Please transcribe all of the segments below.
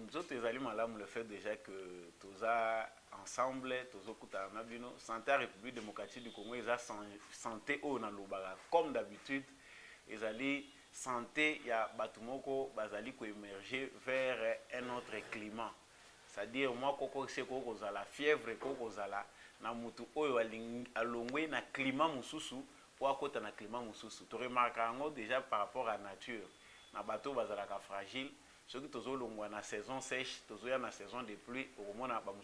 nous autres, les aliments, le fait déjà que tous ensemble, tous okutana bino, santé à République démocratique du Congo, ils ont santé au Nalobaga. Comme d'habitude, ils allaient santé, il y a Batumoko, Bazali qui émerger vers un autre climat. C'est-à-dire, moi, koko c'est koko la fièvre, koko zala, na mutu oyo alongwe na climat mususu, pour akota na climat mususu. Tu remarqueras déjà par rapport à la nature, na bateau bazalaka fragile. Ceux qui sont dans la saison sèche, sont dans la saison de pluie, au moment où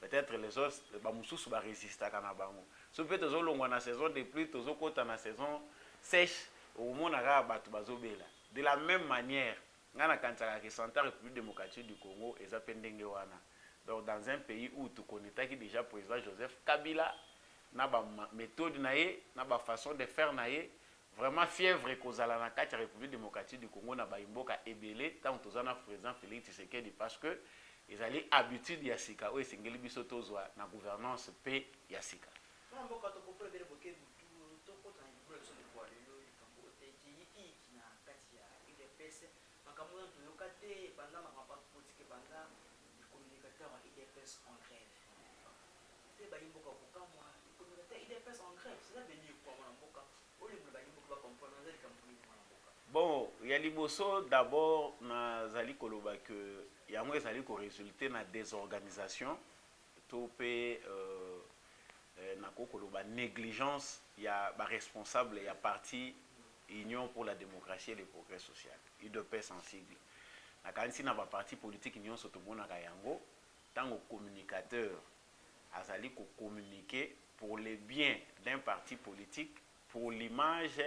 peut-être les autres, ils résistent à la ceux qui sont dans la saison de pluie, sont dans la saison sèche, au moment où de la même manière, dans la République démocratique du Congo, donc dans un pays où tu connais déjà le président Joseph Kabila, na ba méthode naie, na ba façon de faire naie, vraiment fièvre kozala na kati ya République démocratique du Congo na ba imboka ebele tant tozana président Félix Tshisekedi parce que ils allaient habitude ya sika o esengeli biso tozwa na gouvernance pe ya sika. Na mboka to kopre bele boke to kota na bolo so kwa lelo ikambo te ki na kati ya ile pesa makambo to yokate banda makapa politique banda communicateur wa IDPS en grève. Te ba imboka ko kamwa communicateur IDPS en grève, c'est ça venir kwa mboka. Bon, il y a liboso d'abord nazali koloba que yango ezali ko résulter na désorganisation topé na koloba négligence ya ba responsable ya parti Union pour la démocratie et le progrès social UDPS en sigle na kanisi na ba parti politique Union sotomona ka yango tango communicateur azali ko communiquer pour le bien d'un parti politique pour l'image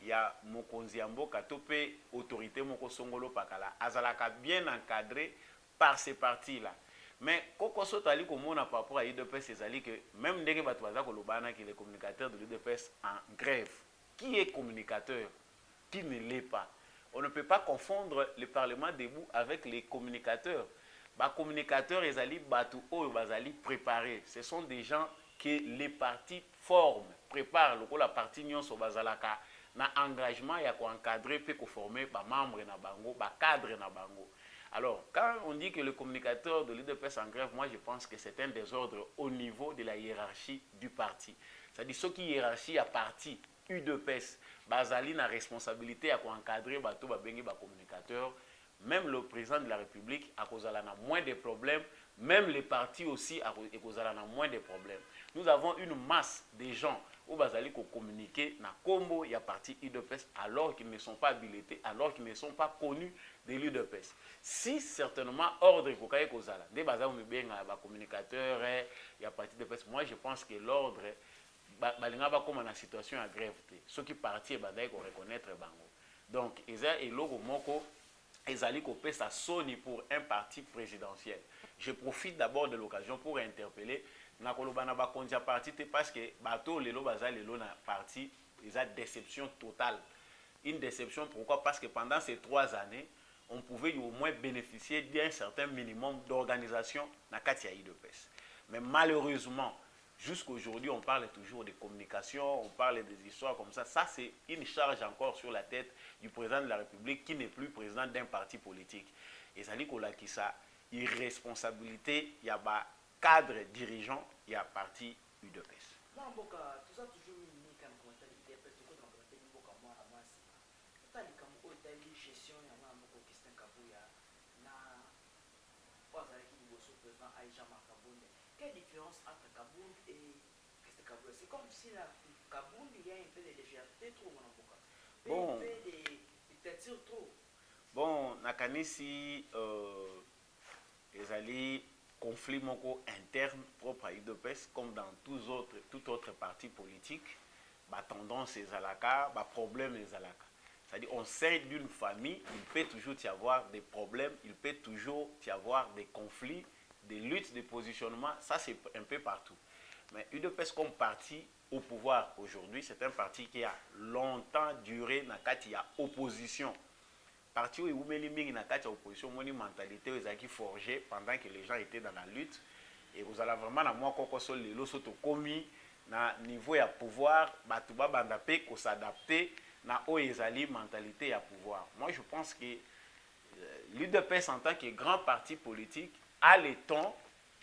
ya mokonzi ya mboka to pe autorité moko songolo pakala azalaka bien encadré par ces partis là mais koko sotali komona par rapport à UDPS ezali que même ndenge bato baza kolobana que les communicateurs de l'UDPS en grève qui est communicateur qui ne l'est pas on ne peut pas confondre le parlement debout avec les communicateurs ba communicateurs ezali bato oyo bazali préparés ce sont des gens que les partis forment préparent la partie nyonso bazalaka na engagement ya ko encadrer pe ko former ba membres na bango ba cadre na bango. Alors quand on dit que le communicateur de l'UDPS en grève, moi je pense que c'est un désordre au niveau de la hiérarchie du parti. C'est-à-dire ceux qui hiérarchie à parti UDPS bazali na responsabilité à ko encadrer bato ba bengi ba communicateur. Même le président de la République a causé moins de problèmes, même les partis aussi a causé moins de problèmes. Nous avons une masse de gens où bazali ko communiquer na combo ya parti UDPS alors qu'ils ne sont pas habilités, alors qu'ils ne sont pas connus de l'UDPS. Si certainement ordre ko kay kozala, des bazali me benga ba communicateur ya parti UDPS, moi je pense que l'ordre balinga ba comme na situation à grève té. Ceux qui parti bazali ko reconnaître bango. Donc eza eloko moko ezali ko pesa soni pour un parti présidentiel. Je profite d'abord de l'occasion pour interpeller na koloba na ba konja parti parce que bato lelo bazali lelo na parti eza déception totale. Une déception pourquoi? Parce que pendant ces 3 années, on pouvait au moins bénéficier d'un certain minimum d'organisation na kati ya UDPS. Mais malheureusement, jusqu'aujourd'hui, on parle toujours de communication, on parle des histoires comme ça. Ça, c'est une charge encore sur la tête du président de la République qui n'est plus président d'un parti politique. Et ça dit qu'on a qui ça, irresponsabilité, il y a un cadre dirigeant, il y a un parti UDPS. Quelle différence entre Kaboul et Kaboul? C'est comme si la Kaboul, il y a un peu de légèreté trop dans le bon, un peu de dictature trop. Bon, nakanisi ezali conflit moko interne propre à UDPS comme dans tout autre parti politique, ba tendance ezalaka, ba problème ezalaka. C'est-à-dire on sait d'une famille, il peut toujours y avoir des problèmes, il peut toujours y avoir des conflits, des luttes, des positionnements, ça c'est un peu partout. Mais UDPS comme parti au pouvoir aujourd'hui, c'est un parti qui a longtemps duré dans la opposition. Parti où il y a une opposition, une mentalité qui forgée pendant que les gens étaient dans la lutte. Et vous allez vraiment, moi, quand on les soto commis, na niveau de pouvoir, batuba bandapé, qu'on s'adapter, na oezali mentalité à pouvoir. Moi, je pense que l'UDPS en tant que grand parti politique a le temps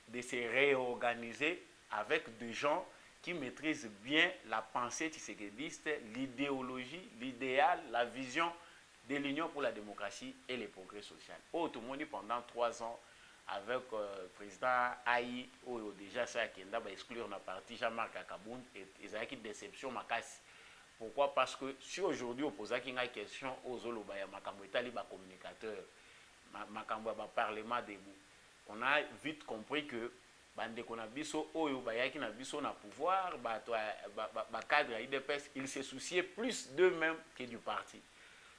de se réorganiser avec des gens qui maîtrisent bien la pensée tshisekediste, l'idéologie, l'idéal, la vision de l'Union pour la démocratie et le progrès social. Tout le monde pendant 3 ans avec le président Aïe, déjà ça qui va exclure la partie Jean-Marc Akaboun et ils ont une déception makasi. Pourquoi? Parce que si aujourd'hui on pose une question aux Olobaya, Makambo Etali, communicateur, Makambo Parlement debout, on a vite compris que bande qu'on a biso oyo bayaki na biso na pouvoir, cadre à IDPS, ils se souciaient plus d'eux-mêmes que du parti.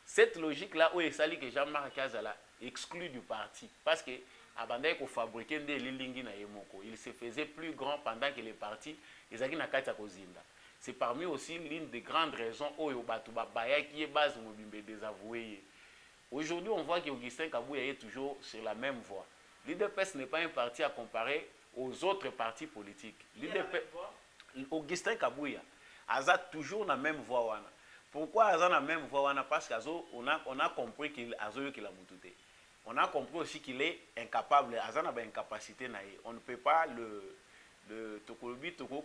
Cette logique-là, où il s'agit que Jean-Marc Azala exclut du parti, parce que Abandai ko fabriquer des lilingi na yemoko, il se faisait plus grand pendant que les partis, ils avaient na kata kozinda. C'est parmi aussi l'une des grandes raisons où Baya qui est base mobimbe désavoué. Aujourd'hui, on voit qu'Augustin Kabouya est toujours sur la même voie. L'IDPS n'est pas un parti à comparer aux autres partis politiques. Augustin Kabouya a toujours la même voie. Pourquoi il a la même voie? Parce qu'on a compris qu'il a la moutouté. On a compris aussi qu'il est incapable, il a une incapacité. On ne peut pas le tokolobi toko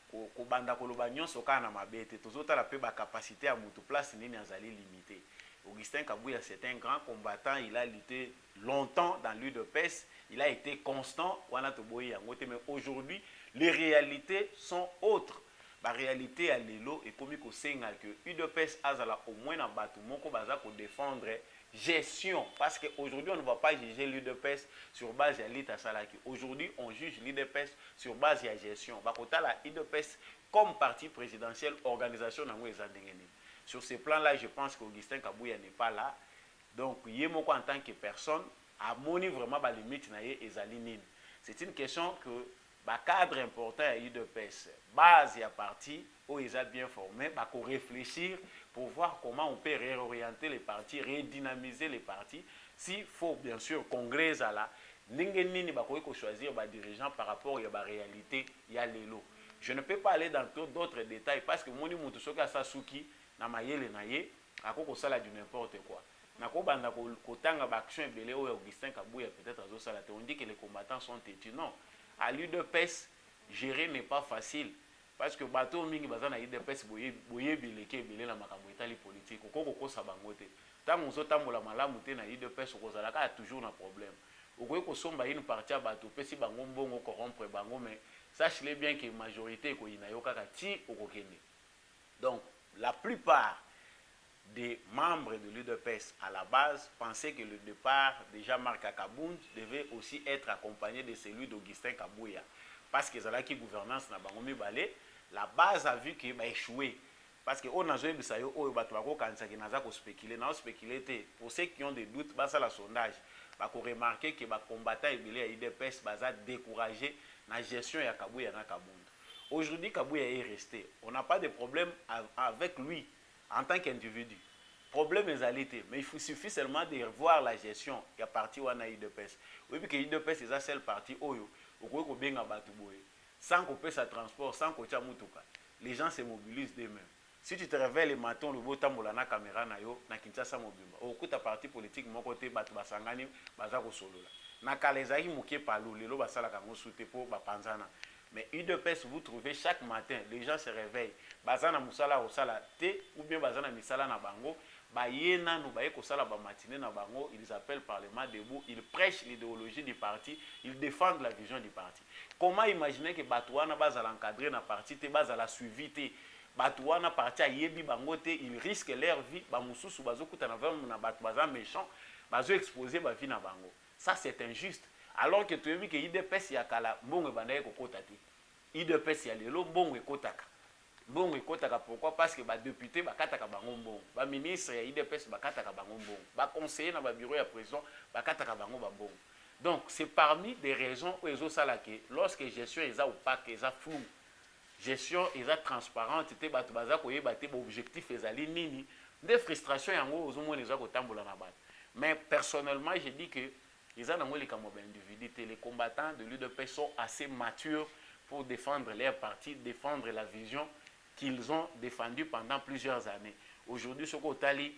ko banda koloba nyonso kana mabete tozota la pe ba capacité à mutu place nini azali limité. Augustin Kabouya c'est un grand combattant, il a lutté longtemps dans l'UDPS, il a été constant wana toboyi yango te, mais aujourd'hui les réalités sont autres. La réalité à l'élo est comme ko senga que UDPS azala au moins na batu moko baza ko défendre gestion, parce qu'aujourd'hui on ne va pas juger l'UDPS sur base de l'État salaki. Aujourd'hui on juge l'UDPS sur base de la gestion. Bakota la UDPS comme parti présidentiel, organisation nango ezandengeni. Sur ce plan-là, je pense qu'Augustin Kabouya n'est pas là. Donc yemoko en tant que personne a moni vraiment ba limite na ye ezalinine. C'est une question que ba cadre important à l'UDPS, base à parti où ils sont bien formés, bah qu'on réfléchir pour voir comment on peut réorienter les partis, redynamiser les partis. S'il faut bien sûr congrès à la n'ingénie bah qu'on choisir bah dirigeant par rapport à la réalité, il y a l'élo. Je ne peux pas aller dans d'autres détails parce que mon niveau soka sasuki na mayele na ye akoko sala du n'importe quoi. Na ko banda ko tanga ba action ebele o Augustin Kabouya peut-être azo sala te. On dit que les combattants sont têtus. Non. À l'UDPS, gérer n'est pas facile. Parce que bateau mingi bazana UDPS boye bileke belé na makambo etali politique okoko ko sabangote. Tango zo tambola malamu te na UDPS okozalaka toujours na problème. Okoye ko somba une partie à bateau pesi bango mbongo corrompre bango, mais sachez bien que majorité ko inayoka kati okokende. Donc la plupart des membres de l'UDPS à la base pensaient que le départ de Jean-Marc Akaboun devait aussi être accompagné de celui d'Augustin Kabouya. Parce que la gouvernance n'a pas balé, la base a vu qu'il va échouer. Parce que on a joué bisayo o batwako kanisa ki naza ko spéculer, na spéculer te. Pour ceux qui ont des doutes, basa la sondage, ba ko remarquer que ba combattant ebele ya UDPS baza découragé na gestion ya Kabouya na Kabunda. Aujourd'hui Kabouya est resté. On n'a pas de problème avec lui en tant qu'individu. Problème est alité, mais il suffit seulement de voir la gestion qui a parti ou na UDPS. Oui, parce que UDPS est la seule partie oyo. Sans qu'on paie sa transport, sans qu'on ait mutuka, les gens se mobilisent d'eux-mêmes. Si tu te réveilles le matin, le beau temps pour la caméra na yo, na Kinshasa mobimba. Au coup ta parti politique, mon côté batu basangani, bazako solo la. Na kalezaki mukie palou, lelo basala kango soute pour bapanzana. Mais UDPS, vous trouvez chaque matin, les gens se réveillent, bazana musala au sala te ou bien bazana misala na bango. Bayena nous baye ko sala ba matinée na bango, ils appellent Parlement debout, ils prêchent l'idéologie du parti, ils défendent la vision du parti. Comment imaginer que Batouana base à l'encadrer na parti te base à la suivi te Batouana parti à yebi bango te, ils risquent leur vie, ba mususu bazo kuta na vraiment na bat baza méchant, bazo exposer ba vie na bango. Ça c'est injuste. Alors que tu as vu que IDPS ya kala mbongo bandaye ko kota te. IDPS ya lelo mbongo ekotaka. Bon ekotaka pourquoi? Parce que ba député bakataka bango mbongo, ba ministre ya IDPS bakataka bango mbongo, ba conseiller na ba bureau ya président bakataka bango ba mbongo. Donc c'est parmi des raisons où ezo sala que lorsque gestion eza opaque, eza flou, gestion eza transparente te batu baza koyeba te ba objectif ezali nini, des frustrations yango ozomona eza kotambola na bato. Mais personnellement je dis que eza nango likambo ba individu, les combattants de l'UDPS sont assez matures pour défendre leur parti, défendre la vision qu'ils ont défendu pendant plusieurs années. Aujourd'hui, ce qu'Otali,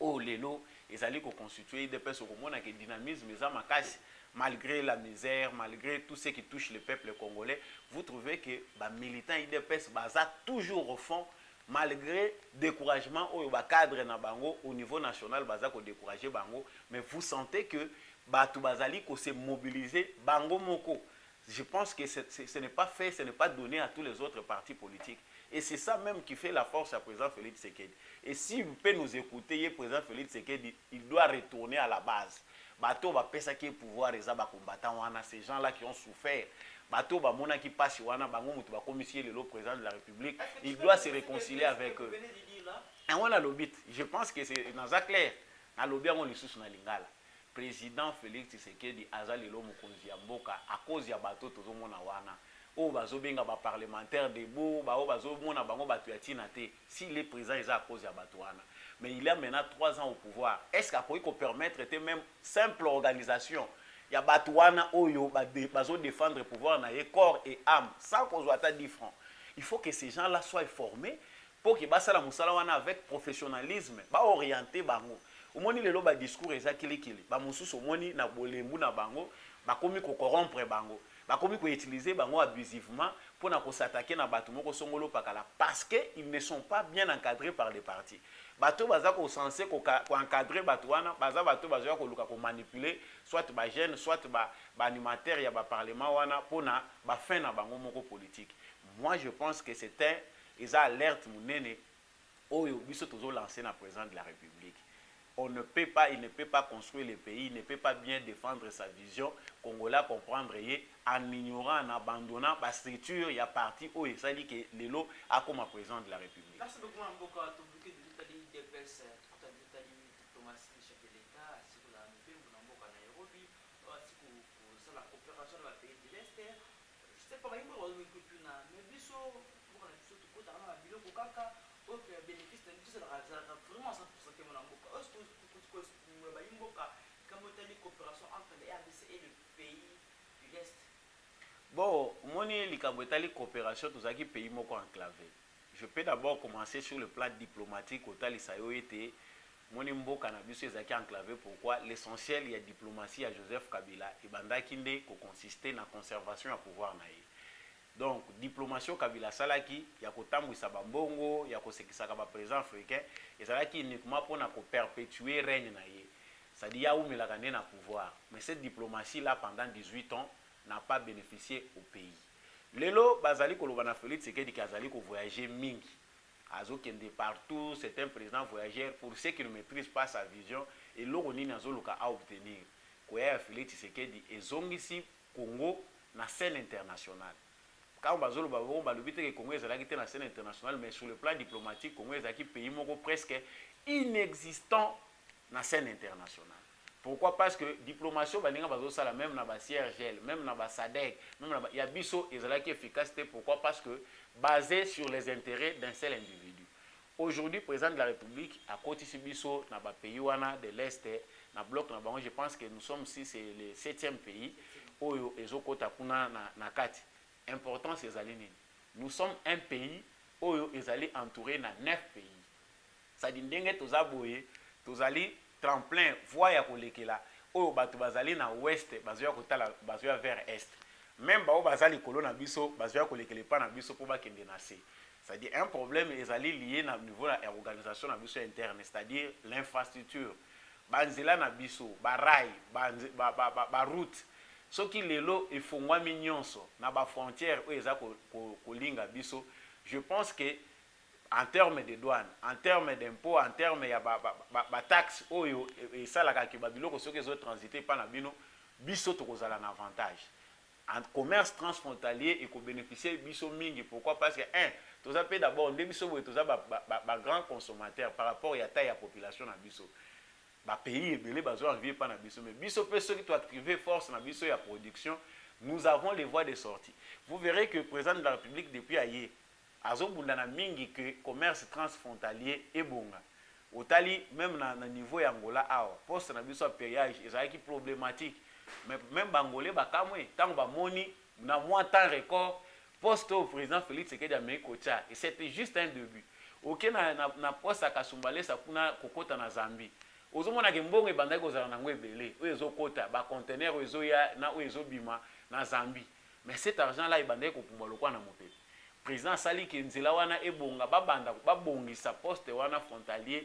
oh Lelo, ezali constituer UDPS okomona que dynamisme eza makasi malgré la misère, malgré tout ce qui touche le peuple congolais. Vous trouvez que les militants UDPS baza toujours au fond, malgré découragement au cadre na bango au niveau national baza ko décourager bango, mais vous sentez que batu bazali ko se mobiliser bango moko. Je pense que ce n'est pas fait, ce n'est pas donné à tous les autres partis politiques. Et c'est ça même qui fait la force à président Félix Tshisekedi. Et si vous pouvez nous écouter, le président Félix Tshisekedi, il doit retourner à la base. Bato ba pesa ki pouvoir eza ba combattant wana, ces gens-là qui ont souffert. Bato ba mona ki passe wana bango mutu ba commissaire le président de la République, il doit se réconcilier avec eux. Et on a l'obit. Je pense que c'est dans ça clair. Na lobby on lisusu na lingala. Président Félix Tshisekedi azali lo mokonzi ya mboka à cause ya bato tozomona wana. O bazobenga ba parlementaire debout, ba o bazomona bango batu ya tina te. Si les présidents eza à cause ya bato wana. Mais il a maintenant 3 ans au pouvoir. Est-ce qu'il peut permettre de même simple organisation? Il y a Batouana Oyo, bazo défendre le pouvoir na corps et âme, sans qu'on soit à 10 francs. Il faut que ces gens-là soient formés pour qu'ils bassent la moussala avec professionnalisme, ba orienté bango. Au moni le ba discours ezakili kili. Ba mususu au moni na bolembu na bango, ba komi ko corrompre bango. Ba komi ko utiliser bango abusivement pour na ko s'attaquer na batu moko songolo pakala parce que ils ne sont pas bien encadrés par les partis. Bato baza ko censé ko encadrer bato wana baza bato bazo ko luka ko manipuler soit ba jeune soit ba animateur ya ba parlement wana pona ba fin na bango moko politique. Moi je pense que c'est un eza alerte munene oyo biso tozo lancer na président de la République. On ne peut pas, il ne peut pas construire le pays, il ne peut pas bien défendre sa vision congolais comprendre en ignorant, en abandonnant la structure, il y a parti où il s'agit que l'élo a comme président de la République. Merci beaucoup, Mboka. Tu as dit que tu as dit diplomatie, chef de l'État, si vous avez fait, vous avez Nairobi, si vous avez la coopération dans le pays de l'Est. Je ne sais pas, mais vous avez dit que mais biso, vous avez dit que tu as dit que tu as bénéfice de tout ça, vraiment 100% que mon Mboka. Est-ce que vous avez dit que coopération entre les RDC et le pays de l'Est? Bon, moni likabwetali coopération tous aki pays moko enclavé. Je peux d'abord commencer sur le plan diplomatique au talisayo été moni mboka na biso ezaki enclavé. Pourquoi? L'essentiel il y a diplomatie à Joseph Kabila et banda kinde ko consister na conservation à pouvoir na ye. Donc diplomatie Kabila salaki ya kotambwisa bambongo ya kosekisaka ba président africain ezalaki uniquement pour na ko perpétuer règne na ye. C'est-à-dire ya umelaka nde na pouvoir. Mais cette diplomatie là pendant 18 ans n'a pas bénéficié au pays. Lelo bazali kolobana Félix Tshisekedi qui azali ko voyager mingi. Azo kende partout, c'est un président voyageur pour ceux qui ne maîtrisent pas sa vision et loko nini azoluka à obtenir. Koya Félix Tshisekedi ezongisi Congo na scène internationale. Quand bazolo babo balobite que Congo ezalaki te na scène internationale mais sur le plan diplomatique Congo ezalaki pays moko presque inexistant na scène internationale. Pourquoi? Parce que diplomatie baninga bazo sala même na ba CIRGL, même na ba SADC, même na ya biso ezalaki efficacité. Pourquoi? Parce que basé sur les intérêts d'un seul individu. Aujourd'hui, président de la République a kotisi biso na ba pays wana de l'Est na bloc na bango. Je pense que nous sommes si c'est le 7e pays oyo ezokota kuna na kati. Importance ezali nini? Nous sommes un pays oyo ezali entouré na 9 pays. Ça dit ndenge toza boye, tozali tremplin voie ya kolekela oyo bato bazali na ouest bazoya kotala bazoya vers est. Même bao bazali kolo na biso bazoya kolekele pa na biso po bakende na se. C'est-à-dire un problème ezali lié na niveau la organisation na biso interne, c'est-à-dire l'infrastructure. Banzela na biso, ba rail, ba route. Soki lelo efongwami nyonso na ba frontière oyo eza kolinga biso, je pense que en termes de douane, en termes d'impôts, en termes de taxes, et ça la kaki babiloko soki ezo transiter pa na bino, biso tokozala un avantage. En commerce transfrontalier et ko bénéficier biso mingi. Pourquoi? Parce que tout ça peut d'abord nde biso boye toza ba grand consommateur par rapport à taille à population na biso. Ba pays ebele bazo envier pa na biso mais biso pe soki to activer force na biso ya production, nous avons les voies de sortie. Vous verrez que le président de la République depuis aye azobundana mingi que commerce transfrontalier ebonga. Otali même na niveau ya Angola awa poste na biso péage ezalaki problématique. Mais même bangolais bakamwe tant ba moni na moins temps record poste au président Félix Tshisekedi ameikocha et c'était juste un début. OK na poste à Kasumbale ça kuna kokota na Zambie. ozomona ke mbongo ebandaki kozala nango ebele oyo ezokota bacontener oyo ezoya na oyo ezobima na Zambie, mais cet argent là ebandaki kopumbwa lokwa na mopepe. Président asali ke nzela wana ebonga babongisa poste wana frontalier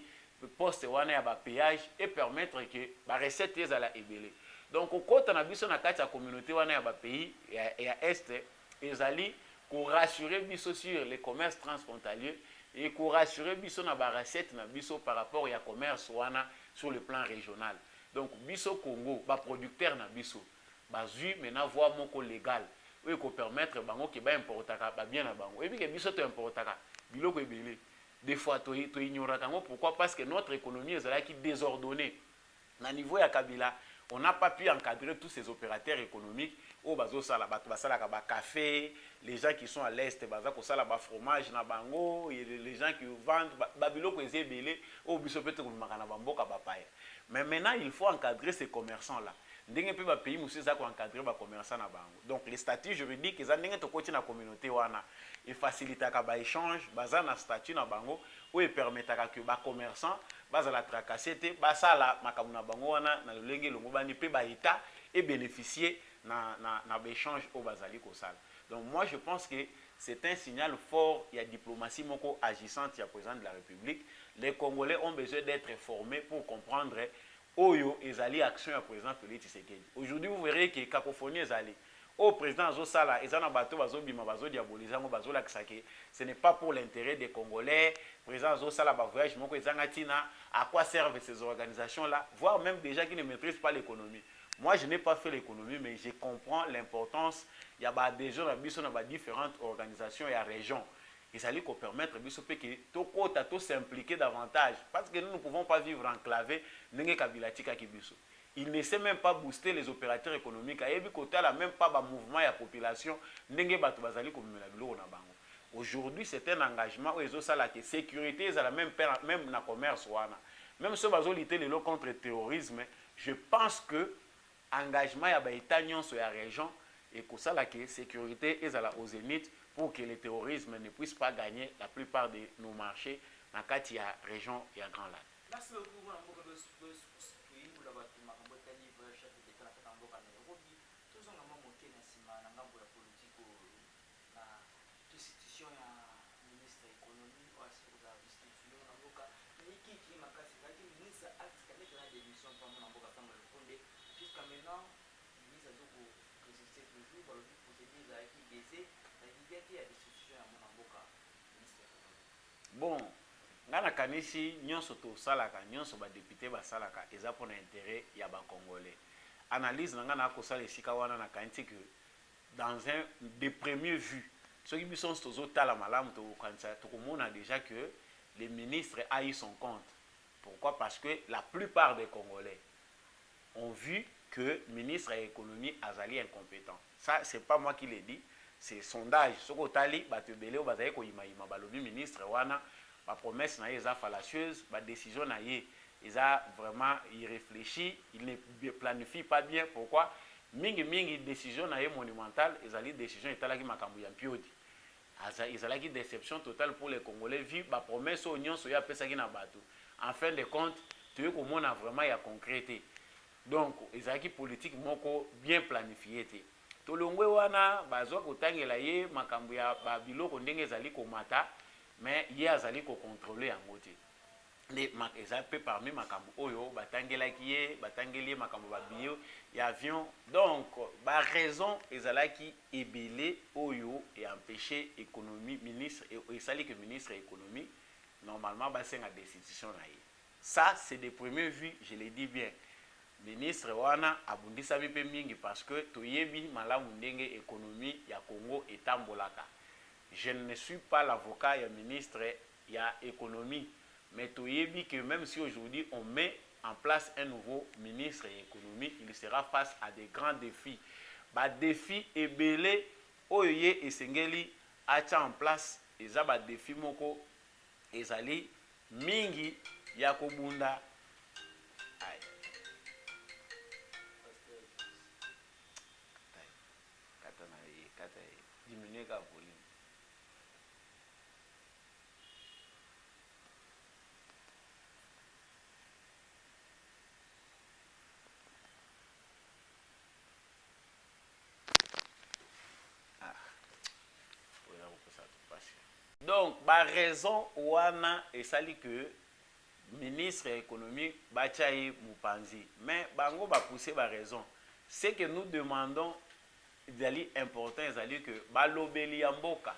poste wana ya bapéage et permettre que barecette ezala ebele. Donc okota na biso na kati ya communauté wana ya bapays ya este ezali ko rassurer biso sur les commerces transfrontaliers et ko rassurer biso na barecette na biso par rapport ya commerce wana sur le plan régional. Donc biso Congo ba producteur na biso bazui maintenant voie moko légal oyo ko permettre bango ke ba importaka ba bien na bango et puis que biso to importaka biloko ebele. Des fois to ignorons tango pourquoi parce que notre économie est là qui désordonnée. Na niveau ya Kabila, on n'a pas pu encadrer tous ces opérateurs économiques au bazo sala bato basala ka ba café, les gens qui sont à l'est baza ko sala ba fromage na bango, et les gens qui vendent ba biloko ezebele au biso peut ko makana ba mboka ba paye. Mais maintenant il faut encadrer ces commerçants là. Ndenge pe ba pays musu za ko encadrer ba commerçants na bango. Donc les statuts juridiques eza ndenge to koti na communauté wana et facilitaka ba échange baza na statut na bango oyo permetaka que ba commerçants baza la tracasser basala makambo na bango wana na lolenge longo bani pe ba état et bénéficier na échange au bazali kosala. Donc moi je pense que c'est un signal fort, il y a diplomatie moko agissante, il y a président de la République. Les Congolais ont besoin d'être formés pour comprendre Oyo ezali action ya président Félix Tshisekedi. Aujourd'hui vous verrez que cacophonie ezali. Au président Azosala, ezana bato bazobima bazo diaboliser ngo bazo lakisa ke ce n'est pas pour l'intérêt des Congolais. Président Azosala ba voyage moko ezanga tina, à quoi servent ces organisations là, voire même déjà qui ne maîtrisent pas l'économie. Moi je n'ai pas fait l'économie mais je comprends l'importance. Il y a ba des gens na biso na ba différentes organisations et à régions. Ils allaient permettre biso pe que to s'impliquer davantage parce que nous ne pouvons pas vivre enclavés n'enge kabila tika kibiso. Il ne sait même pas booster les opérateurs économiques. Il n'y a même pas de mouvement de la population. Aujourd'hui, c'est un engagement où ils ont la sécurité, ils ont même dans le commerce. Même si ils ont lutté contre le terrorisme, je pense que l'engagement de la région et que la sécurité est au zénith pour que le terrorisme ne puisse pas gagner la plupart de nos marchés dans la région et à Grand Lac. Merci beaucoup. Chef d'État na mboka Nairobi tozonga moke na sima na ngambo ya politiko na institution ya ministre économie ou assurance institution na mboka niki ki makasi kaki ministre acte quand la démission pour na mboka kama le fondé jusqu'à maintenant ministre azoko résister toujours par le procédure za qui baisser la liberté ya institution ya mboka ministre. Bon ngana kanisi nyonso to salaka nyonso ba député ba salaka eza pour intérêt ya ba congolais. Analyse na ngana ko sala esika wana na kanti que dans un de premier vue ceux qui sont tozo tala malamu to kanisa to komona déjà que les ministres a eu son compte. Pourquoi? Parce que la plupart des Congolais ont vu que le ministre de l'économie azali incompétent. Ça c'est pas moi qui l'ai dit, c'est sondage soko tali batebele o bazali ko yima balobi ministre wana ma promesse na eza fallacieuse, ma décision na ye eza vraiment irréfléchi, il ne planifie pas bien. Pourquoi? Mingi décision na ye monumentale, ezali décision etalaki makambo ya mpiodi. Ezalaki déception totale pour les Congolais vu ma promesse au nyonso ya pesaki na bato. En fin de compte, tu ko mona vraiment ya concrété. Donc ezalaki politique moko bien planifié te. Tolongwe wana bazwa kotangela ye makambo ya biloko ndenge ezali komata. Mais il y a zali ko contrôler en côté les exemple parmi makambo oyo batangela kié batangeli makambo ba bio ya avion. Donc ba raison ezalaki ebele oyo et empêcher économie ministre et sali que ministre économie normalement ba senga décision na ye. Ça c'est de première vue, je le dis bien. Ministre wana abundisa bipe mingi parce que toyebi malamu ndenge économie ya Congo etambolaka. Je ne suis pas l'avocat et ministre il y a économie, mais toyebi que même si aujourd'hui on met en place un nouveau ministre de l'économie, il sera face à des grands défis. Ba défi ebele oye esengeli acha en place eza ba défi moko ezali mingi ya kobunda. Diminuer ka volume. Donc ba raison wana esali que ministre économique Bachaye Mupanzi. Mais bango ba pousser ba raison. C'est que nous demandons d'ali important d'ali que balobeli yamboka.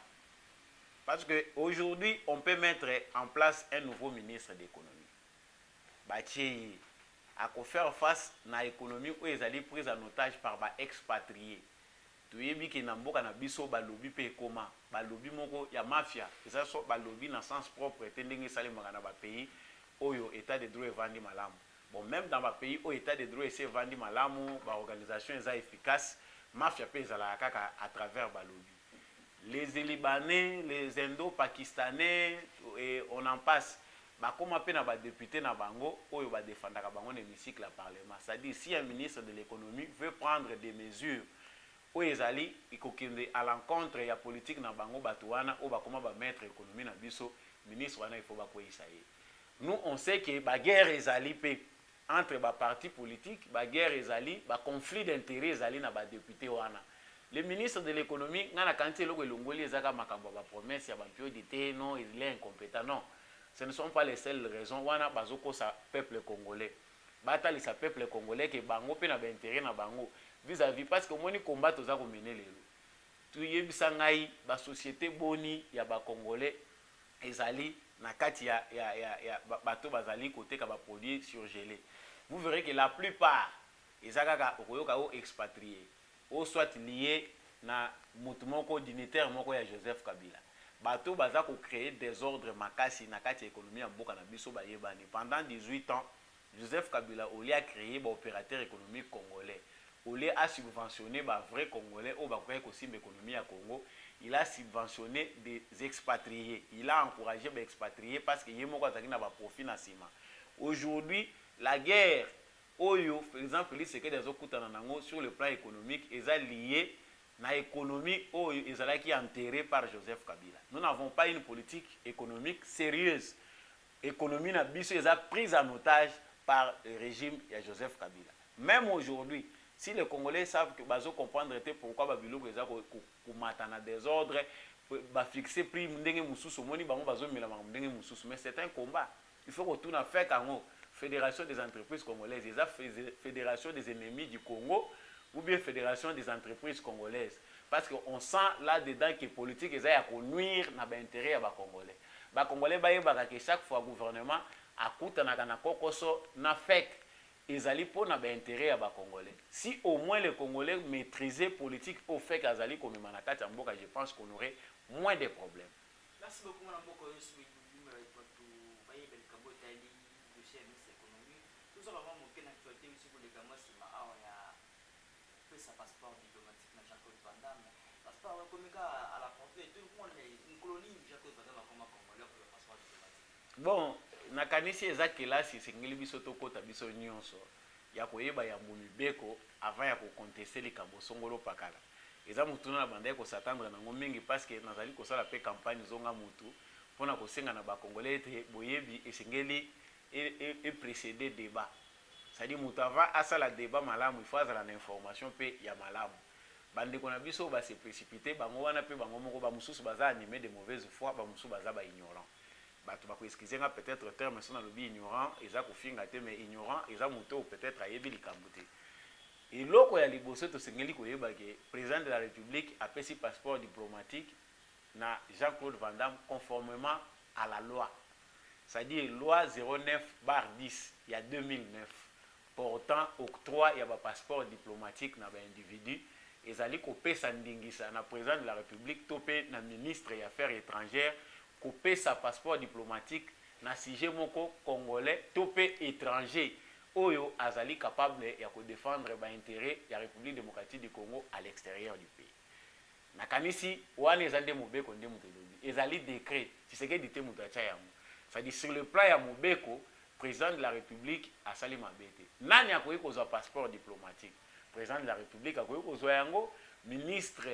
Parce que aujourd'hui on peut mettre en place un nouveau ministre d'économie. Bachaye à faire face à l'économie où ils allaient prise en otage par ba expatriés. Tuyebi ki na mboka na biso balobi pe koma balobi moko ya mafia eza so balobi na sens propre tendenge salemaka na ba pays oyo état de droit evandi malamu. Bon, même dans ba pays où état de droit ese vandi malamu ba organisation eza efficace mafia pe ezala kaka à travers balobi. Les Libanais, les Indo-Pakistanais et on en passe. Bakoma pe na ba député na bango oyo ba défendaka bango na hémicycle à parlement. C'est-à-dire si un ministre de l'économie veut prendre des mesures où ezali ikokende à l'encontre ya politique na bango batuana ou bakoma ba mettre économie na biso ministre wana il faut ba koyisa ye. Nous on sait que ba guerre ezali pe entre ba parti politique, ba guerre ezali, ba conflit d'intérêt ezali na ba député wana. Le ministre de l'économie ngana kanti loko elongoli ezaka makambo ba promesse ya ba priorité non, il est incompétent non. Ce ne sont pas les seules raisons wana bazoko sa peuple congolais. Batali sa peuple congolais que bango pe na ba intérêt na bango vis-à-vis parce que moni combat toza ko mener lelo. Tu yebisa ngai ba société boni ya ba congolais ezali na kati ya bato bazali côté ka ba produits surgelés. Vous verrez que la plupart ezaka okoyoka o expatriés ou soit liés na mouvement dignitaire moko ya Joseph Kabila. Bato baza ko créer des ordres makasi na kati économie ya mboka na biso ba yebani. Pendant 18 ans, Joseph Kabila a créé ba opérateur économique congolais. Olé a subventionné les vrais Congolais au Bakoye aussi l'économie à Congo. Il a subventionné des expatriés. Il a encouragé les expatriés parce qu'il y a un profit dans aujourd'hui, la guerre, par exemple, c'est que des autres sur le plan économique, ils sont liés à l'économie qui est enterrée par Joseph Kabila. Nous n'avons pas une politique économique sérieuse. L'économie n'a pas prise en otage par le régime de Joseph Kabila. Même aujourd'hui, si les Congolais savent que bazo comprendre pourquoi babilo eza ko matana des ordres ba fixer prix ndenge mususu moni bango bazo milama ndenge mususu mais c'est un combat. Il faut que tout na fait kango Fédération des entreprises congolaises, eza Fédération des ennemis du Congo ou bien Fédération des entreprises congolaises parce que on sent là dedans que politique eza ya ko nuire na ba intérêt ya ba Congolais. Ba Congolais ba yeba que chaque fois gouvernement akuta na kokoso na fake ezali pour na intérêt à ba Congolais. Si au moins les Congolais maîtrisaient politique au fait qu'azali comme manakati amboka, je pense qu'on aurait moins de problèmes. Merci beaucoup madame Boko Yosui pour baye bel kabo tali dossier ministre économie. Tout ça vraiment mon ken actualité aussi pour les gamins si ma ya fait sa passeport diplomatique na Jean-Claude Van Damme. Passeport comme à la frontière tout le monde une colonie Jean-Claude Van Damme comme Congolais pour le passeport diplomatique. Bon, nakanisi ezaki là si singeli biso tokota biso nyonso ya koyeba ya mbumibeko avant ya kocontester likambo songolo pakala eza mutu na banda ko s'attendre nango mingi parce que nazali ko sala pe campagne zonga mutu pona ko senga na ba congolais te boyebi esengeli et précéder débat. C'est-à-dire mutu avant asala débat malamu il faut azala na information pe ya malamu. Bande ko na biso ba se précipiter bango wana pe bango moko ba mususu baza animé de mauvaise foi ba mususu baza ba ignorant. Bato bako excuser nga peut-être terme son lobi ignorant eza ko finga te mais ignorant eza muto peut-être ayebi likambo te. Et loko ya liboso to sengeli ko yeba ke président de la République a pesi passeport diplomatique na Jean-Claude Van Damme conformément à la loi. C'est-à-dire loi 09/10 il y a 2009 portant octroi ya ba passeport diplomatique na ba individu ezali ko pesa ndingisa na président de la République topé na ministre des Affaires étrangères couper sa passeport diplomatique na sujet moko congolais topé étranger oyo azali capable ya ko défendre ba intérêt ya République démocratique du Congo à l'extérieur du pays. Na kanisi wana ezande mobeko nde mutelobi ezali décret si c'est que dité mutacha yango. C'est-à-dire sur le plan ya mobeko président de la République a sali mabete. Nani akoyi kozwa passeport diplomatique? Président de la République akoyi kozwa yango, ministre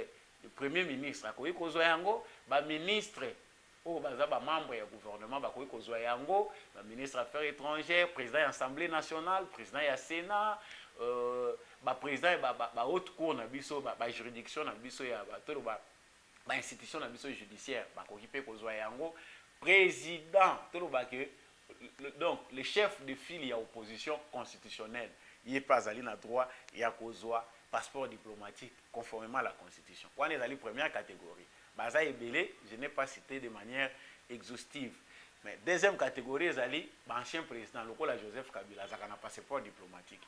le premier ministre akoyi kozwa yango, ba ministre o baza ba membre ya gouvernement bakoyi kozwa yango, ba ministre affaires étrangères, président de l'Assemblée nationale, président ya Sénat, ba président ba haute cour na biso ba juridiction na biso ya ba tolo ba ba institution na biso judiciaire bakoki pe kozwa yango président toloba que donc le chef de file ya opposition constitutionnelle il est pas allé na droit ya kozwa passeport diplomatique conformément à la constitution. Wana ezali première catégorie. Baza ebele, je n'ai pas cité de manière exhaustive. Mais deuxième catégorie ezali ancien président lokola Joseph Kabila azaka na passeport diplomatique.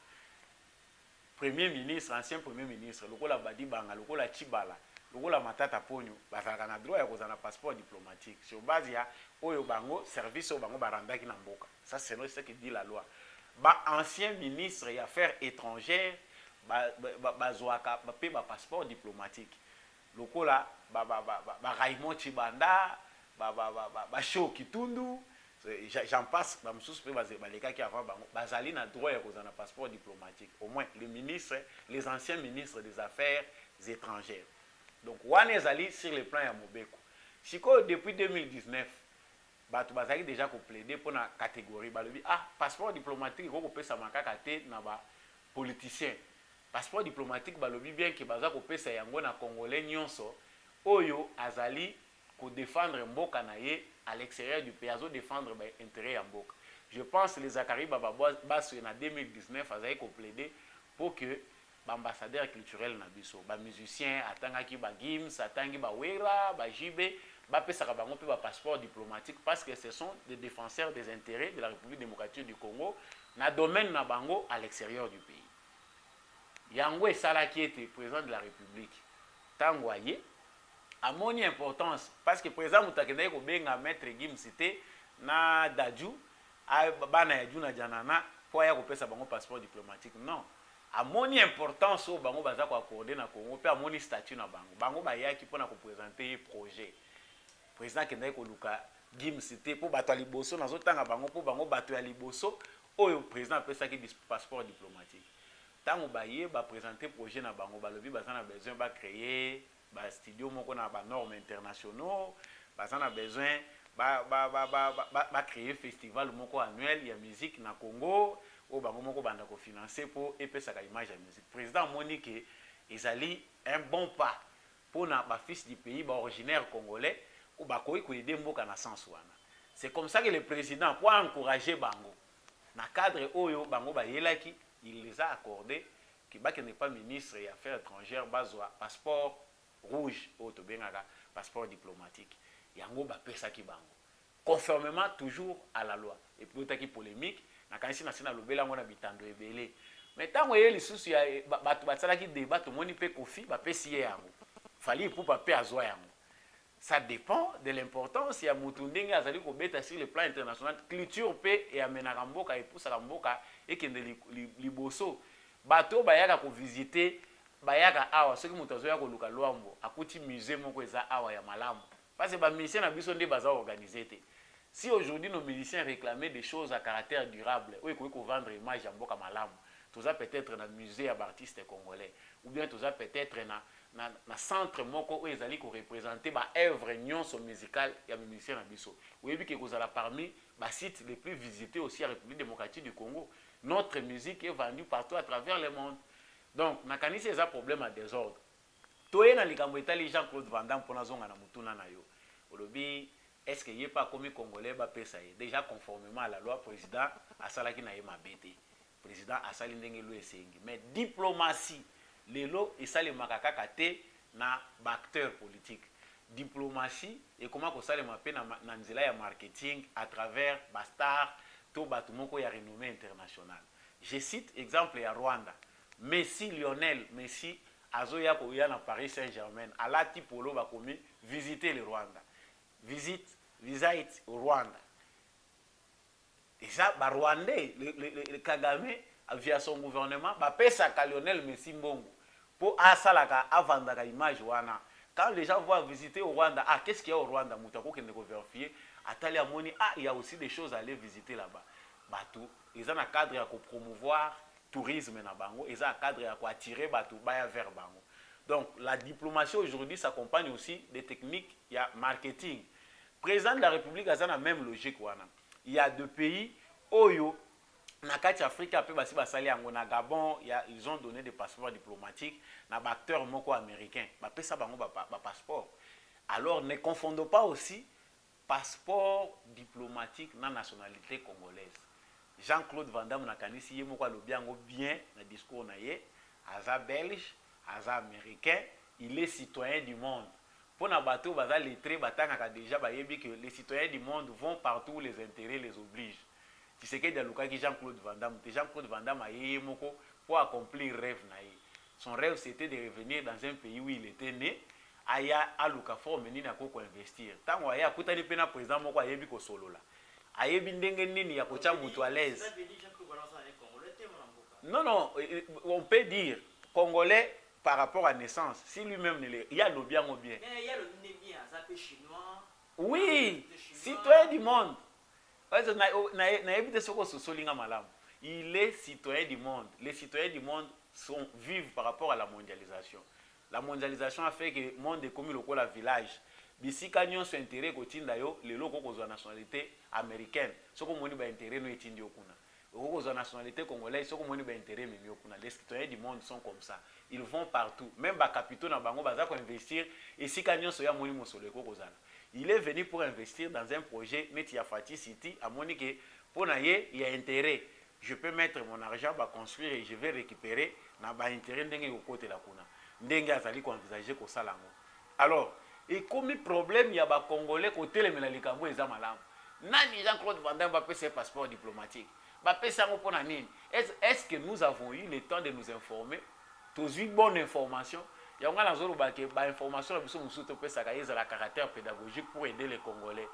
Premier ministre, ancien premier ministre lokola Badi Banga, lokola Chibala, lokola Matata Ponyo, bazaka na droit ya kozala na passeport diplomatique. Sur base ya oyo bango service oyo bango barandaki na mboka. Ça c'est ce que dit la loi. Ba ancien ministre et affaires étrangères bazwaka pe ba passeport diplomatique. Lokola Raymond Chibanda, Show Kitundu, j'en passe, qui avant bazali na droit ya kozana passeport diplomatique. Au moins les ministres, les anciens ministres des affaires étrangères. Donc wana ezali sur le plan ya Mobeko. Siko depuis 2019 batu bazali déjà ko plaider pour na catégorie balobi passeport diplomatique ko pesa makaka te na ba politicien. Passeport diplomatique balobi bien que baza ko pesa yango na congolais nyonso oyo azali ko défendre mboka na ye à l'extérieur du pays, azo défendre ba intérêt ya mboka. Je pense les Zakari Baba baso na 2019 azali ko plaider pour que ambassadeur culturel na biso ba musicien atangaki ba Gims atangi ba Wera ba JB ba pesaka bango pe ba passeport diplomatique parce que ce sont des défenseurs des intérêts de la République démocratique du Congo na domaine na bango à l'extérieur du pays. Yango esalaki ete président de la République tango aye amoni importance parce que président mutakendaki kobenga maître Gims cité na Dadju bana ya Juna Janana po aya kopesa bango passeport diplomatique. Non, amoni importance o bango baza ko accorder na Congo pe amoni statut na bango bayaki pona ko présenter projet. Président kendaki koluka Gims cité po bato ya liboso nazotanga bango po bango bato ya liboso oyo président apesaki passeport diplomatique. Tango baye ba présenter projet na bango balobi baza na besoin ba créer ba studio moko na ba normes internationaux, baza na besoin ba créer festival moko annuel ya musique na Congo o bango moko banda ko financer pour epesa ka image ya musique. Président Monique ezali un bon pas pour na ba fils du pays ba originaire congolais ou ba koyi ko aider mboka na sens wana. C'est comme ça que le président pour encourager bango na cadre oyo bango ba yelaki il les a accordés qui n'est pas ministre des Affaires étrangères bazwa passeport rouge au tobengaka passeport diplomatique yango ba pesa ki bango conformément toujours à la loi. Et puis otaki polémique na kanisi na sina lobela ngona bitando ebele mais tango yeli susu ya batu batsalaki débat to moni pe kofi ba pesi yango fali pour pa pe azwa yango. Ça dépend de l'importance ya mutu ndenge azali ko beta sur le plan international culture pe et amenaka mboka et poussa mboka et kende liboso bato bayaka ko visiter bayaka awa soki mutu azoya ko luka lwambo akuti musée moko eza awa ya malamu parce que ba musiciens na biso nde baza organiser te. Si aujourd'hui nos musiciens réclamaient des choses à caractère durable ou ko vendre image ya mboka malamu toza peut-être na musée ya artiste congolais ou bien toza peut-être na centre moko où ezali ko représenter ba œuvre nyonso musicale ya musicien na biso oyebi ke kozala parmi ba sites les plus visités aussi à République démocratique du Congo. Notre musique est vendue partout à travers le monde. Donc nakanisi eza problème à désordre toye na likambo etali Jean-Claude Van Damme pona zonga na mutuna na yo olobi est-ce que yé pas comme congolais ba pesa ye déjà conformément à la loi président asalaki na ye mabete président asali ndenge lo esengi mais diplomatie lelo esale makaka te na acteur politique. Diplomatie et comment ko sale mape na nzela ya marketing à travers ba star to batu moko ya renommée internationale. Je cite exemple ya Rwanda. Messi Lionel Messi azoya ko ya na Paris Saint-Germain alati polo ba komi visiter le Rwanda. Visite au Rwanda. Et ça ba Rwandais le Kagame via son gouvernement ba pesa ka Lionel Messi mbongo pour asalaka avandaka image wana. Quand les gens vont visiter au Rwanda, qu'est-ce qu'il y a au Rwanda? Moutako qui ne vérifier. Atali Amoni, il y a aussi des choses à aller visiter là-bas. Batou, ils ont un cadre à promouvoir tourisme na bango, ils ont un cadre à attirer batou baya vers bango. Donc la diplomatie aujourd'hui s'accompagne aussi des techniques, il y a marketing. Président de la République a la même logique wana. Il y a deux pays oyo na kati Afrique pe basi basali yango na Gabon, ils ont donné des passeports diplomatiques na acteurs moko américains. Ba pesa bango ba passeport. Alors ne confondons pas aussi passeport diplomatique na nationalité congolaise. Jean-Claude Van Damme nakanisi ye moko alobi yango bien na discours na ye, aza belge, aza américain, il est citoyen du monde. Pour na bateau baza lettré batangaka déjà bayebi que les citoyens du monde vont partout où les intérêts les obligent. Tu sais que Dalukaki Jean-Claude Van Damme, Jean-Claude Van Damme a yé moko pour accomplir rêve na ye. Son rêve c'était de revenir dans un pays où il était né. Aya aluka forme nini akoko investir. Tango aya kutani pena président moko ayebi ko solo la. Ayebi ndenge nini ya kocha mutu à l'aise. Non, non, on peut dire congolais par rapport à naissance. Si lui-même il y a le bien ou bien. Mais il y a le bien, ça peut chinois. Oui, citoyen du monde. Il est citoyen du monde. Les citoyens du monde vivent par rapport à la mondialisation. La mondialisation a fait que le monde est comme le village. Bisi kanyon so intérêt ko tinda yo le loko ko zo nationalité américaine. Soko moni ba intérêt no etindi okuna. Ko zo nationalité congolaise soko moni ba intérêt memi okuna. Les citoyens du monde sont comme ça. Ils vont partout. Même ba capitaux na bango baza ko investir et si kanyon so ya moni mosolo ko kozala. Il est venu pour investir dans un projet Neti ya Fati City à Monique pour naie il y a intérêt. Je peux mettre mon argent ba construire et je vais récupérer na ba intérêt ndenge ko côté la kuna. Ndenge azali ko envisager ko salango. Alors et comme problème il y a ba congolais côté les melalikambo eza malamu. Nani Jean-Claude Van Damme va payer ses passeports diplomatiques. Va payer ça pour nani. Est-ce que nous avons eu le temps de nous informer? Tous eu bonne information. Il y a une information qui a caractère pédagogique pour aider les Congolais.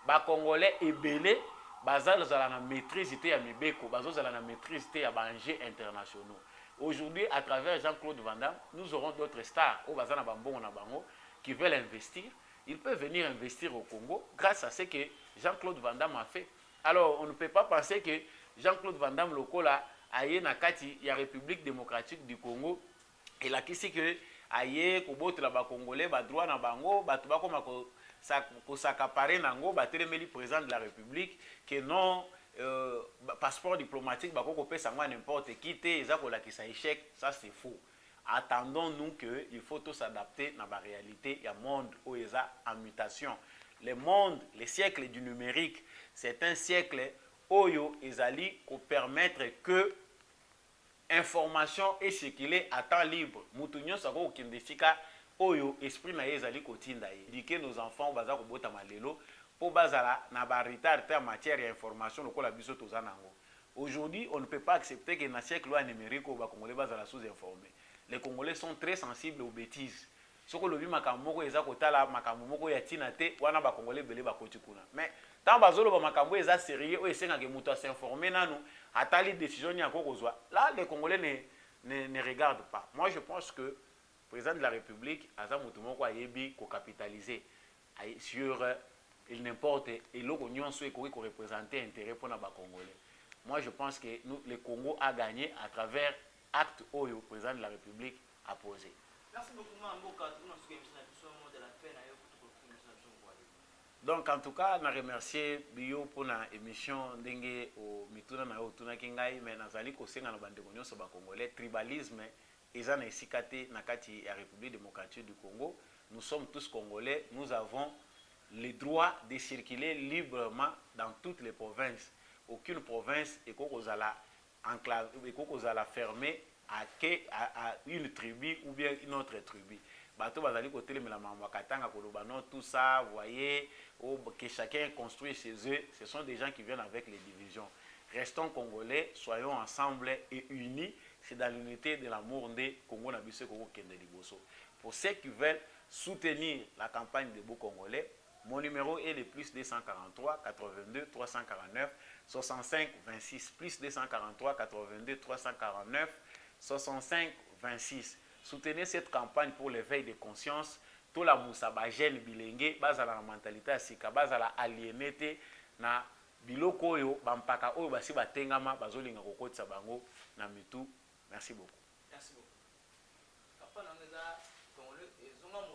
Les Congolais sont belés, ils ont la maîtrise de Mibeko, ils ont la maîtrise de enjeux internationaux. Aujourd'hui, à travers Jean-Claude Van Damme, nous aurons d'autres stars qui veulent investir. Ils peuvent venir investir au Congo grâce à ce que Jean-Claude Van Damme a fait. Alors, on ne peut pas penser que Jean-Claude Van Damme, il y a la République démocratique du Congo, et là, qui sait que aye kobotela ba congolais ba droit na bango ba tuba koma ko s'accaparer nango ba telemeli président de la République que non passeport diplomatique ba ko pesa ngwa n'importe qui te eza ko la ki sa échec, ça c'est faux. Attendons-nous que il faut tous s'adapter na ba réalité ya monde où eza en mutation. Le monde, le siècle du numérique, c'est un siècle oyo ezali ko permettre que information est circulée à temps libre. Moutounyo sako kindesika oyo esprit na ezali kotinda ye. Dike nos enfants baza ko bota malelo po bazala na ba retard en matière d'information lokola biso tozanango. Aujourd'hui, on ne peut pas accepter que na siècle loi numérique ba congolais bazala sous-informés. Les Congolais sont très sensibles aux bêtises. Soko lobi makambo moko eza kotala makambo moko ya tina te wana ba congolais belé ba kotikuna. Mais tant bazolo ba makambo eza sérieux o esenga ke muto s'informer nanu atali décision ya kokozwa. Là les Congolais ne regardent pas. Moi je pense que le président de la République aza muto moko ayebi ko capitaliser sur il n'importe et loko nyonso e ko représenter intérêt pour na ba congolais. Moi je pense que le Congo a gagné à travers acte oyo le président de la République a posé. Merci beaucoup, donc en tout cas, je remercie Bio pour l'émission Ndenge au Mituna na Otuna Kingai, mais nazali ko senga na bande konyo so ba congolais tribalisme eza na esikate na kati ya République démocratique du Congo. Nous sommes tous congolais, nous avons le droit de circuler librement dans toutes les provinces. Aucune province est kozala enclave, est kozala fermée à une tribu ou bien une autre tribu. Bato bazali côté le mambo katanga koloba non tout ça, voyez, que chacun construit chez eux, ce sont des gens qui viennent avec les divisions. Restons congolais, soyons ensemble et unis, c'est dans l'unité de l'amour de Congo Nabisse Congo Kende Liboso. Pour ceux qui veulent soutenir la campagne des beaux Congolais, mon numéro est le plus 243 82 349 65 26 plus 243 82 349 65 26. Soutenez cette campagne pour l'éveil de conscience. Tout la moussaba jeune bilingue, basa la mentalité asika, basa la aliénité na biloko yo bampaka oyo basi batengama bazolinga kokotisa bango na mitu. Merci beaucoup. Merci beaucoup. Papa na ngeza Congolais ezonga